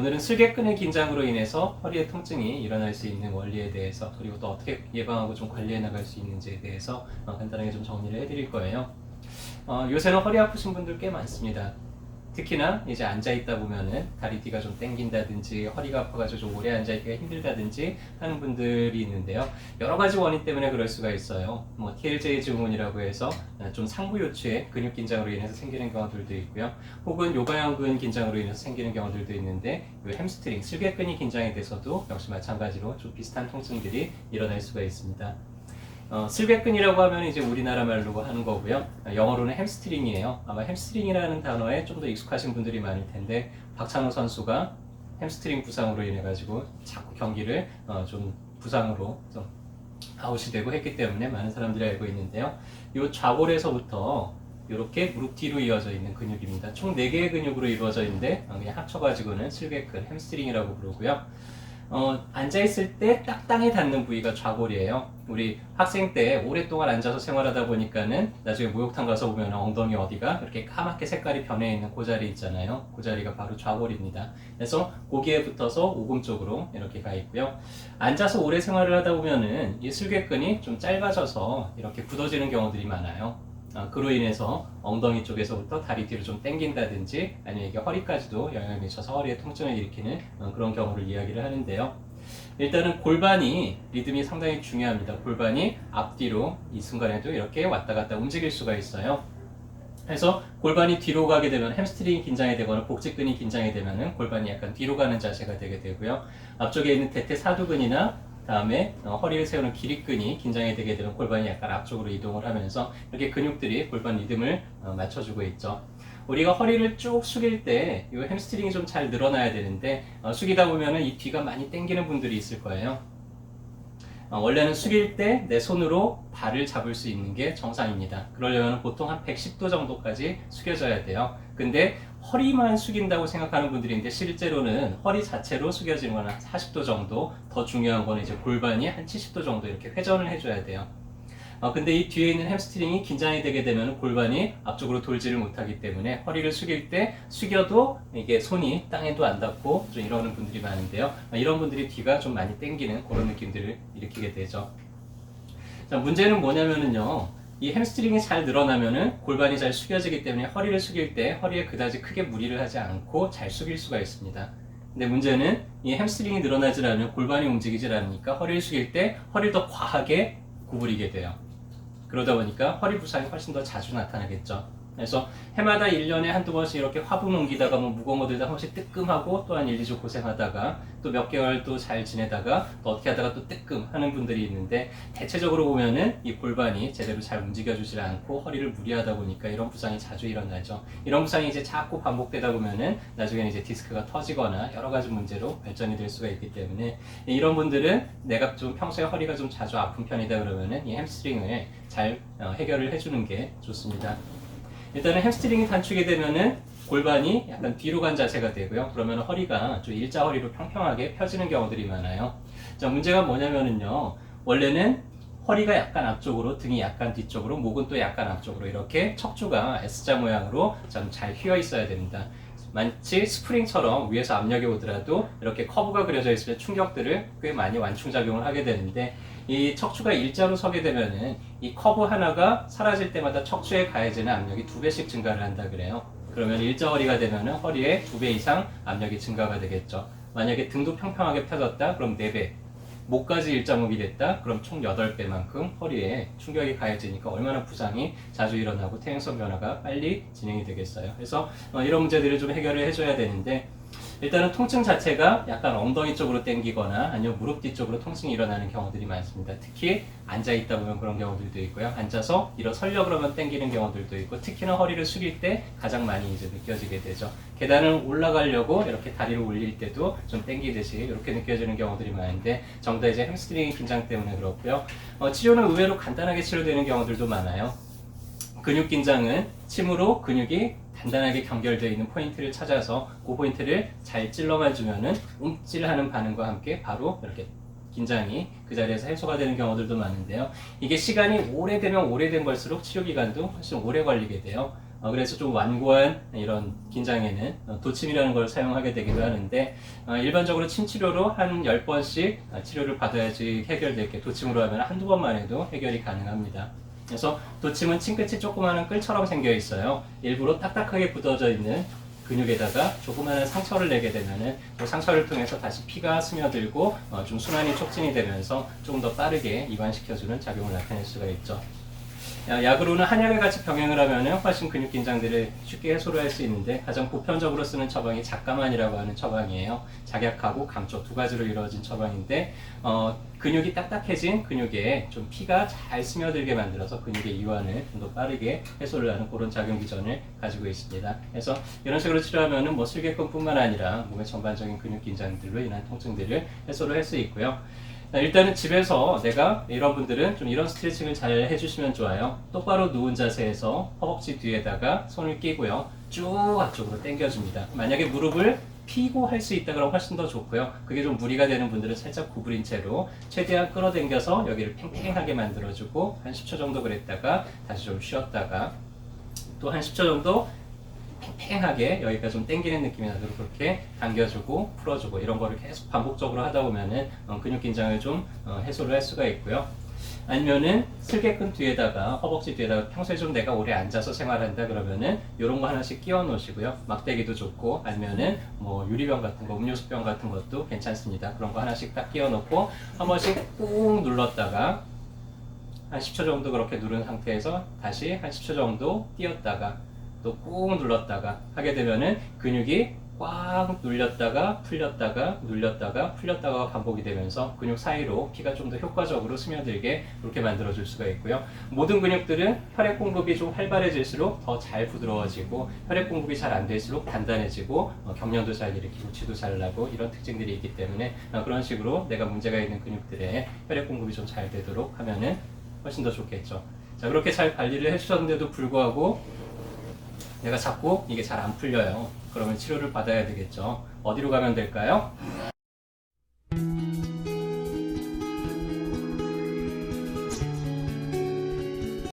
오늘은 슬개끈의 긴장으로 인해서 허리의 통증이 일어날 수 있는 원리에 대해서, 그리고 또 어떻게 예방하고 좀 관리해 나갈 수 있는지에 대해서 간단하게 좀 정리를 해드릴 거예요. 요새는 허리 아프신 분들 꽤 많습니다. 특히나 이제 앉아있다 보면은 다리 뒤가 좀 당긴다든지 허리가 아파가지고 좀 오래 앉아있기가 힘들다든지 하는 분들이 있는데요. 여러 가지 원인 때문에 그럴 수가 있어요. 뭐 TLJ 증후군이라고 해서 좀 상부 요추의 근육 긴장으로 인해서 생기는 경우들도 있고요. 혹은 요가형근 긴장으로 인해서 생기는 경우들도 있는데, 이 햄스트링, 슬개근이 긴장이 돼서도 역시 마찬가지로 좀 비슷한 통증들이 일어날 수가 있습니다. 슬개근이라고 하면 이제 우리나라 말로 하는 거고요. 영어로는 햄스트링이에요. 아마 햄스트링이라는 단어에 좀 더 익숙하신 분들이 많을 텐데, 박찬호 선수가 햄스트링 부상으로 인해 가지고 자꾸 경기를 좀 부상으로 좀 아웃이 되고 했기 때문에 많은 사람들이 알고 있는데요. 이 좌골에서부터 이렇게 무릎 뒤로 이어져 있는 근육입니다. 총 4개의 근육으로 이루어져 있는데 그냥 합쳐가지고는 슬개근, 햄스트링이라고 부르고요. 앉아있을 때 딱 땅에 닿는 부위가 좌골이에요. 우리 학생 때 오랫동안 앉아서 생활하다 보니까는 나중에 목욕탕 가서 보면 엉덩이 어디가 이렇게 까맣게 색깔이 변해 있는 그 자리 있잖아요. 그 자리가 바로 좌골입니다. 그래서 거기에 붙어서 오금 쪽으로 이렇게 가 있고요. 앉아서 오래 생활을 하다 보면은 이 슬개근이 좀 짧아져서 이렇게 굳어지는 경우들이 많아요. 그로 인해서 엉덩이 쪽에서부터 다리 뒤로 좀 당긴다든지 아니면 이게 허리까지도 영향을 미쳐서 허리에 통증을 일으키는 그런 경우를 이야기를 하는데요. 일단은 골반이 리듬이 상당히 중요합니다. 골반이 앞뒤로 이 순간에도 이렇게 왔다 갔다 움직일 수가 있어요. 그래서 골반이 뒤로 가게 되면 햄스트링이 긴장이 되거나 복직근이 긴장이 되면 골반이 약간 뒤로 가는 자세가 되게 되고요. 앞쪽에 있는 대퇴사두근이나 다음에 허리를 세우는 기립근이 긴장이 되게 되면 골반이 약간 앞쪽으로 이동을 하면서 이렇게 근육들이 골반 리듬을 맞춰주고 있죠. 우리가 허리를 쭉 숙일 때 이 햄스트링이 좀 잘 늘어나야 되는데 숙이다 보면은 이 뒤가 많이 당기는 분들이 있을 거예요. 원래는 숙일 때 내 손으로 발을 잡을 수 있는 게 정상입니다. 그러려면 보통 한 110도 정도까지 숙여져야 돼요. 근데 허리만 숙인다고 생각하는 분들이 있는데, 실제로는 허리 자체로 숙여지는 건 한 40도 정도, 더 중요한 건 이제 골반이 한 70도 정도 이렇게 회전을 해줘야 돼요. 근데 이 뒤에 있는 햄스트링이 긴장이 되게 되면 골반이 앞쪽으로 돌지를 못하기 때문에 허리를 숙일 때 숙여도 이게 손이 땅에도 안 닿고 좀 이러는 분들이 많은데요. 이런 분들이 뒤가 좀 많이 당기는 그런 느낌들을 일으키게 되죠. 자, 문제는 뭐냐면은요, 이 햄스트링이 잘 늘어나면은 골반이 잘 숙여지기 때문에 허리를 숙일 때 허리에 그다지 크게 무리를 하지 않고 잘 숙일 수가 있습니다. 근데 문제는 이 햄스트링이 늘어나질 않으면 골반이 움직이질 않으니까 허리를 숙일 때 허리를 더 과하게 구부리게 돼요. 그러다 보니까 허리 부상이 훨씬 더 자주 나타나겠죠. 그래서 해마다 1년에 한두 번씩 이렇게 화분 옮기다가 뭐 무거운 거 들다 한 번씩 뜨끔하고 또 한 1, 2주 고생하다가 또 몇 개월 또 잘 지내다가 또 어떻게 하다가 또 뜨끔 하는 분들이 있는데, 대체적으로 보면은 이 골반이 제대로 잘 움직여주질 않고 허리를 무리하다 보니까 이런 부상이 자주 일어나죠. 이런 부상이 이제 자꾸 반복되다 보면은 나중에는 이제 디스크가 터지거나 여러 가지 문제로 발전이 될 수가 있기 때문에, 이런 분들은 내가 좀 평소에 허리가 좀 자주 아픈 편이다 그러면은 이 햄스트링을 잘 해결을 해주는 게 좋습니다. 일단은 햄스트링이 단축이 되면은 골반이 약간 뒤로 간 자세가 되고요. 그러면 허리가 좀 일자 허리로 평평하게 펴지는 경우들이 많아요. 자, 문제가 뭐냐면은요, 원래는 허리가 약간 앞쪽으로, 등이 약간 뒤쪽으로, 목은 또 약간 앞쪽으로 이렇게 척추가 S자 모양으로 좀 잘 휘어 있어야 됩니다. 마치 스프링처럼 위에서 압력이 오더라도 이렇게 커브가 그려져 있으면 충격들을 꽤 많이 완충작용을 하게 되는데, 이 척추가 일자로 서게 되면은 이 커브 하나가 사라질 때마다 척추에 가해지는 압력이 2배씩 증가를 한다 그래요. 그러면 일자 허리가 되면은 허리에 2배 이상 압력이 증가가 되겠죠. 만약에 등도 평평하게 펴졌다, 그럼 4배. 목까지 일자목이 됐다, 그럼 총 8배만큼 허리에 충격이 가해지니까 얼마나 부상이 자주 일어나고 퇴행성 변화가 빨리 진행이 되겠어요. 그래서 이런 문제들을 좀 해결을 해줘야 되는데, 일단은 통증 자체가 약간 엉덩이 쪽으로 당기거나 아니면 무릎 뒤쪽으로 통증이 일어나는 경우들이 많습니다. 특히 앉아있다 보면 그런 경우들도 있고요. 앉아서 일어서려고 그러면 당기는 경우들도 있고, 특히나 허리를 숙일 때 가장 많이 이제 느껴지게 되죠. 계단을 올라가려고 이렇게 다리를 올릴 때도 좀 당기듯이 이렇게 느껴지는 경우들이 많은데, 전부 다 이제 햄스트링 긴장 때문에 그렇고요. 치료는 의외로 간단하게 치료되는 경우들도 많아요. 근육 긴장은 침으로 근육이 단단하게 연결되어 있는 포인트를 찾아서 그 포인트를 잘 찔러만 주면은 움찔하는 반응과 함께 바로 이렇게 긴장이 그 자리에서 해소가 되는 경우들도 많은데요. 이게 시간이 오래되면 오래된 걸수록 치료 기간도 훨씬 오래 걸리게 돼요. 그래서 좀 완고한 이런 긴장에는 도침이라는 걸 사용하게 되기도 하는데 일반적으로 침 치료로 한 10번씩 치료를 받아야지 해결될 게 도침으로 하면 한두 번만 해도 해결이 가능합니다. 그래서 도침은 침끝이 조그마한 끌처럼 생겨 있어요. 일부러 딱딱하게 굳어져 있는 근육에다가 조그마한 상처를 내게 되면은 그 상처를 통해서 다시 피가 스며들고 좀 순환이 촉진이 되면서 조금 더 빠르게 이완시켜주는 작용을 나타낼 수가 있죠. 약으로는 한약을 같이 병행을 하면 훨씬 근육 긴장들을 쉽게 해소를 할 수 있는데 가장 보편적으로 쓰는 처방이 작가만이라고 하는 처방이에요. 작약하고 감초 두 가지로 이루어진 처방인데 근육이 딱딱해진 근육에 좀 피가 잘 스며들게 만들어서 근육의 이완을 좀 더 빠르게 해소를 하는 그런 작용 기전을 가지고 있습니다. 그래서 이런 식으로 치료하면 뭐 슬개근뿐만 아니라 몸의 전반적인 근육 긴장들로 인한 통증들을 해소를 할 수 있고요. 일단은 집에서 내가 이런 분들은 좀 이런 스트레칭을 잘 해주시면 좋아요. 똑바로 누운 자세에서 허벅지 뒤에다가 손을 끼고요. 쭉 앞쪽으로 당겨줍니다. 만약에 무릎을 피고 할 수 있다 그러면 훨씬 더 좋고요. 그게 좀 무리가 되는 분들은 살짝 구부린 채로 최대한 끌어당겨서 여기를 팽팽하게 만들어주고 한 10초 정도 그랬다가 다시 좀 쉬었다가 또 한 10초 정도 팽팽하게 여기가 좀 당기는 느낌이 나도록 그렇게 당겨주고 풀어주고 이런 거를 계속 반복적으로 하다 보면은 근육 긴장을 좀 해소를 할 수가 있고요. 아니면은 슬개근 뒤에다가 허벅지 뒤에다가 평소에 좀 내가 오래 앉아서 생활한다 그러면은 이런 거 하나씩 끼워 놓으시고요. 막대기도 좋고 아니면은 뭐 유리병 같은 거 음료수병 같은 것도 괜찮습니다. 그런 거 하나씩 딱 끼워 놓고 한 번씩 꾹 눌렀다가 한 10초 정도 그렇게 누른 상태에서 다시 한 10초 정도 띄었다가 또 꾹 눌렀다가 하게 되면은 근육이 꽉 눌렸다가 풀렸다가 눌렸다가 풀렸다가 반복이 되면서 근육 사이로 피가 좀 더 효과적으로 스며들게 그렇게 만들어 줄 수가 있고요. 모든 근육들은 혈액 공급이 좀 활발해질수록 더 잘 부드러워지고 혈액 공급이 잘 안 될수록 단단해지고 경련도 잘 일으키고 치도 잘 나고 이런 특징들이 있기 때문에 그런 식으로 내가 문제가 있는 근육들의 혈액 공급이 좀 잘 되도록 하면은 훨씬 더 좋겠죠. 자, 그렇게 잘 관리를 해주셨는데도 불구하고 내가 자꾸 이게 잘 안 풀려요. 그러면 치료를 받아야 되겠죠. 어디로 가면 될까요?